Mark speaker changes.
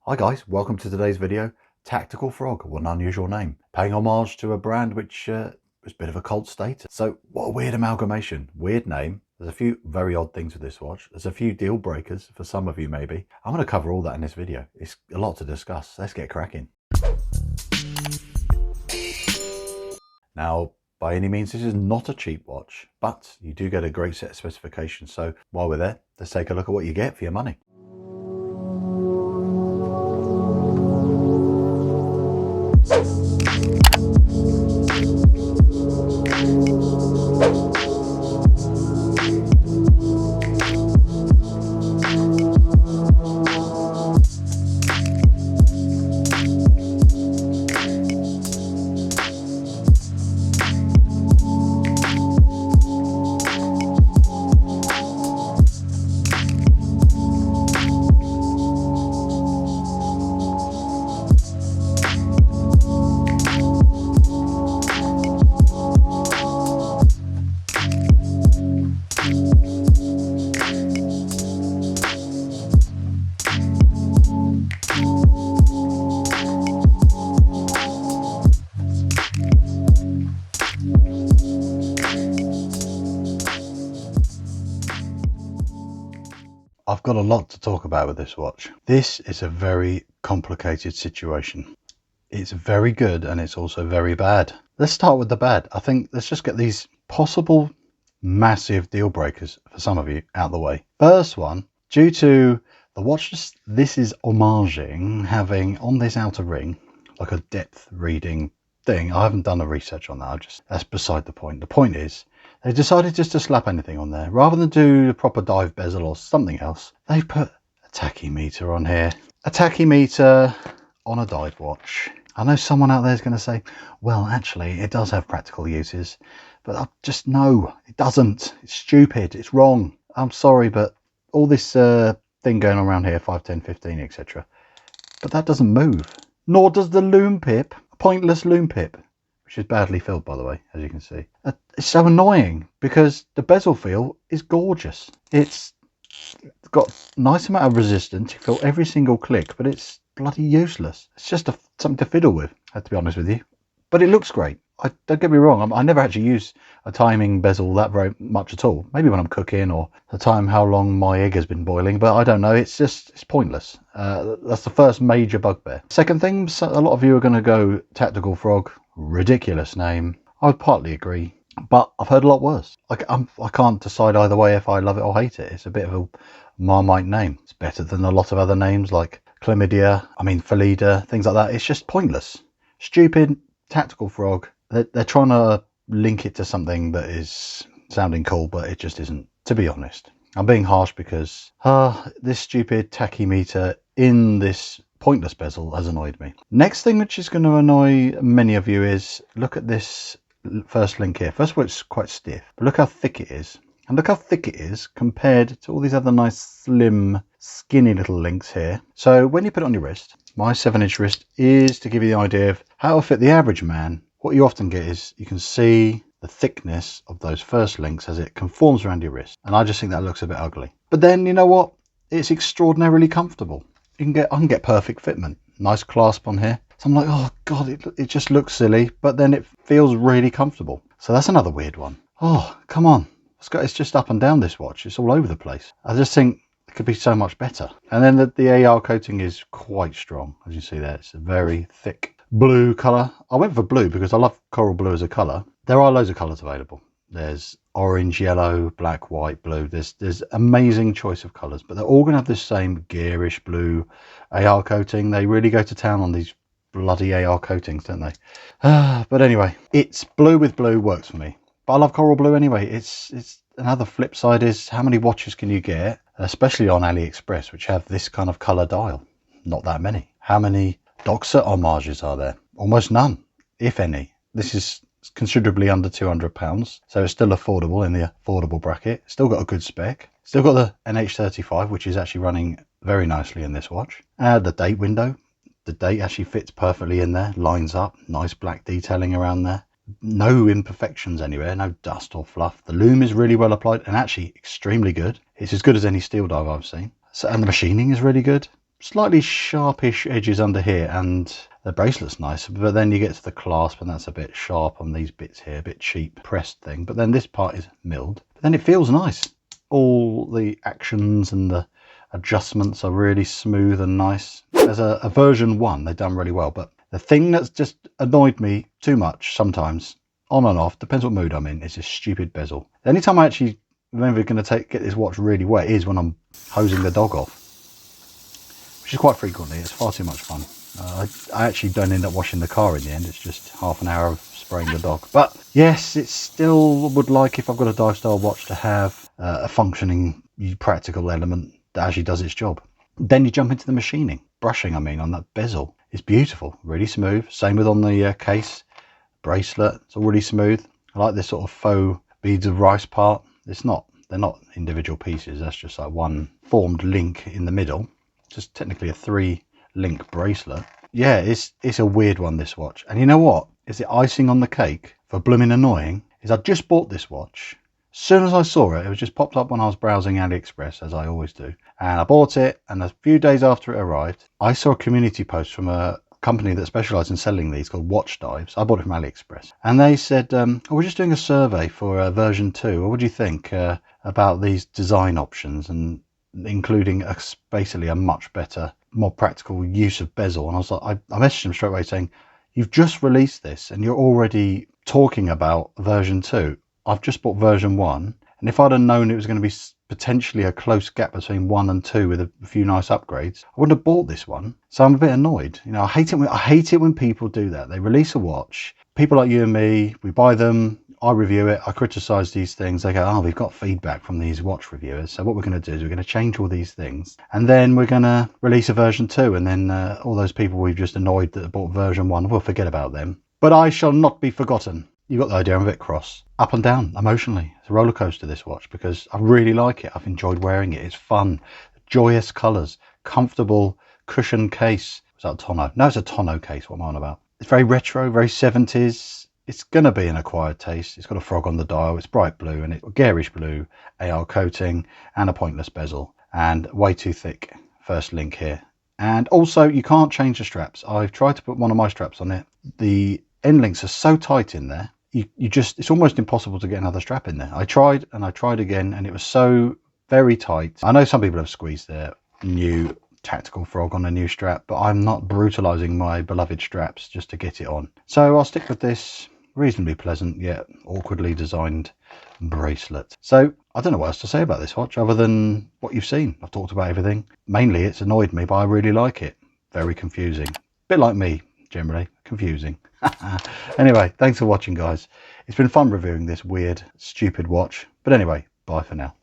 Speaker 1: Hi guys, welcome to today's video. Tactical Frog, what an unusual name. Paying homage to a brand which was a bit of a cult status. So what a weird amalgamation, weird name. There's a few very odd things with this watch. There's a few deal breakers for some of you maybe. I'm going to cover all that in this video. It's a lot to discuss. Let's get cracking. Now, by any means, this is not a cheap watch, but you do get a great set of specifications. So while we're there, let's take a look at what you get for your money. I've got a lot to talk about with this watch. This is a very complicated situation. It's very good and it's also very bad. Let's start with the bad. I think let's just get these possible massive deal breakers for some of you out of the way. First one, due to the watch this is homaging having on this outer ring like a depth reading thing. I haven't done a research on that. That's beside the point. The point is they decided just to slap anything on there. Rather than do a proper dive bezel or something else, they put a tachymeter on here. A tachymeter on a dive watch. I know someone out there is going to say, well, actually, it does have practical uses. But I just know it doesn't. It's stupid. It's wrong. I'm sorry, but all this thing going on around here, 5, 10, 15, etc. But that doesn't move. Nor does the loom pip. A pointless loom pip. Which is badly filled, by the way, as you can see. It's so annoying because the bezel feel is gorgeous. It's got a nice amount of resistance. You feel every single click, but it's bloody useless. It's just something to fiddle with, I have to be honest with you. But it looks great. Don't get me wrong, I never actually use a timing bezel that very much at all. Maybe when I'm cooking or the time how long my egg has been boiling, but I don't know. It's pointless. That's the first major bugbear. Second thing, a lot of you are going to go Tactical Frog. Ridiculous name. I would partly agree, but I've heard a lot worse. I can't decide either way if I love it or hate it. It's a bit of a Marmite name. It's better than a lot of other names like Chlamydia, Felida, things like that. It's just pointless. Stupid. Tactical Frog. They're trying to link it to something that is sounding cool, but it just isn't, to be honest. I'm being harsh because this stupid tachymeter in this pointless bezel has annoyed me. Next thing which is going to annoy many of you is look at this first link here. First of all, it's quite stiff, but look how thick it is. And look how thick it is compared to all these other nice slim skinny little links here. So when you put it on your wrist, my 7-inch wrist is to give you the idea of how it fit the average man. What you often get is you can see the thickness of those first links as it conforms around your wrist. And I just think that looks a bit ugly. But then you know what? It's extraordinarily comfortable. I can get perfect fitment. Nice clasp on here. So I'm like, oh God, it just looks silly, but then it feels really comfortable. So that's another weird one. Oh, come on. It's just up and down this watch. It's all over the place. I just think it could be so much better. And then the AR coating is quite strong. As you see there, it's a very thick blue colour. I went for blue because I love coral blue as a colour. There are loads of colours available. There's orange, yellow, black, white, blue. There's amazing choice of colours, but they're all going to have this same gearish blue AR coating. They really go to town on these bloody AR coatings, don't they? But anyway, it's blue with blue works for me. But I love coral blue anyway. It's another flip side is how many watches can you get, especially on AliExpress, which have this kind of colour dial? Not that many. How many DOXA homages are there? Almost none, if any. This is considerably under £200, so it's still affordable in the affordable bracket. Still got a good spec. Still got the NH35, which is actually running very nicely in this watch. The date window. The date actually fits perfectly in there, lines up, nice black detailing around there. No imperfections anywhere, no dust or fluff. The loom is really well applied and actually extremely good. It's as good as any steel dive I've seen. So, and the machining is really good. slightly sharpish edges under here, and the bracelet's nice, but then you get to the clasp and that's a bit sharp on these bits here, a bit cheap pressed thing. But then this part is milled, but then it feels nice. All the actions and the adjustments are really smooth and nice. As a version 1, they've done really well, but the thing that's just annoyed me too much sometimes, on and off, depends what mood I'm in, is this stupid bezel. The only time I actually remember going to get this watch really wet is when I'm hosing the dog off, which is quite frequently. It's far too much fun. I actually don't end up washing the car in the end. It's just half an hour of spraying the dog. But yes, it still would like, if I've got a dive style watch, to have a functioning practical element that actually does its job. Then you jump into the machining, brushing, I mean, on that bezel. It's beautiful, really smooth. Same with on the case, bracelet, it's all really smooth. I like this sort of faux beads of rice part. They're not individual pieces, that's just like one formed link in the middle. Just technically a 3-link bracelet. Yeah, it's a weird one, this watch. And you know what? Is the icing on the cake for blooming annoying is I just bought this watch. As soon as I saw it, it was just popped up when I was browsing AliExpress, as I always do. And I bought it, and a few days after it arrived, I saw a community post from a company that specializes in selling these called Watch Dives. I bought it from AliExpress. And they said, oh, we're just doing a survey for version 2. What do you think about these design options, and including basically a much better, more practical use of bezel? And I was like, I messaged them straight away saying, you've just released this and you're already talking about version 2. I've just bought version 1, and if I'd have known it was going to be potentially a close gap between 1 and 2 with a few nice upgrades, I wouldn't have bought this one. So I'm a bit annoyed. You know, I hate it when people do that. They release a watch, people like you and me, we buy them, I review it, I criticize these things. They go, oh, we've got feedback from these watch reviewers, so what we're going to do is we're going to change all these things, and then we're going to release a version 2, and then all those people we've just annoyed that have bought version 1, we'll forget about them. But I shall not be forgotten. You got the idea. I'm a bit cross. Up and down emotionally. It's a roller coaster, this watch, because I really like it. I've enjoyed wearing it. It's fun, joyous colours, comfortable cushion case. Was that a tonneau? No, it's a tonneau case. What am I on about? It's very retro, very 70s. It's going to be an acquired taste. It's got a frog on the dial. It's bright blue, and it's garish blue AR coating and a pointless bezel, and way too thick first link here. And also, you can't change the straps. I've tried to put one of my straps on it. The end links are so tight in there, it's almost impossible to get another strap in there. I tried and I tried again, and it was so very tight. I know some people have squeezed their new tactical frog on a new strap, but I'm not brutalizing my beloved straps just to get it on. So I'll stick with this reasonably pleasant yet awkwardly designed bracelet. So I don't know what else to say about this watch other than what you've seen. I've talked about everything. Mainly it's annoyed me, but I really like it. Very confusing. Bit like me, generally. Confusing. Anyway, thanks for watching, guys. It's been fun reviewing this weird, stupid watch. But anyway, bye for now.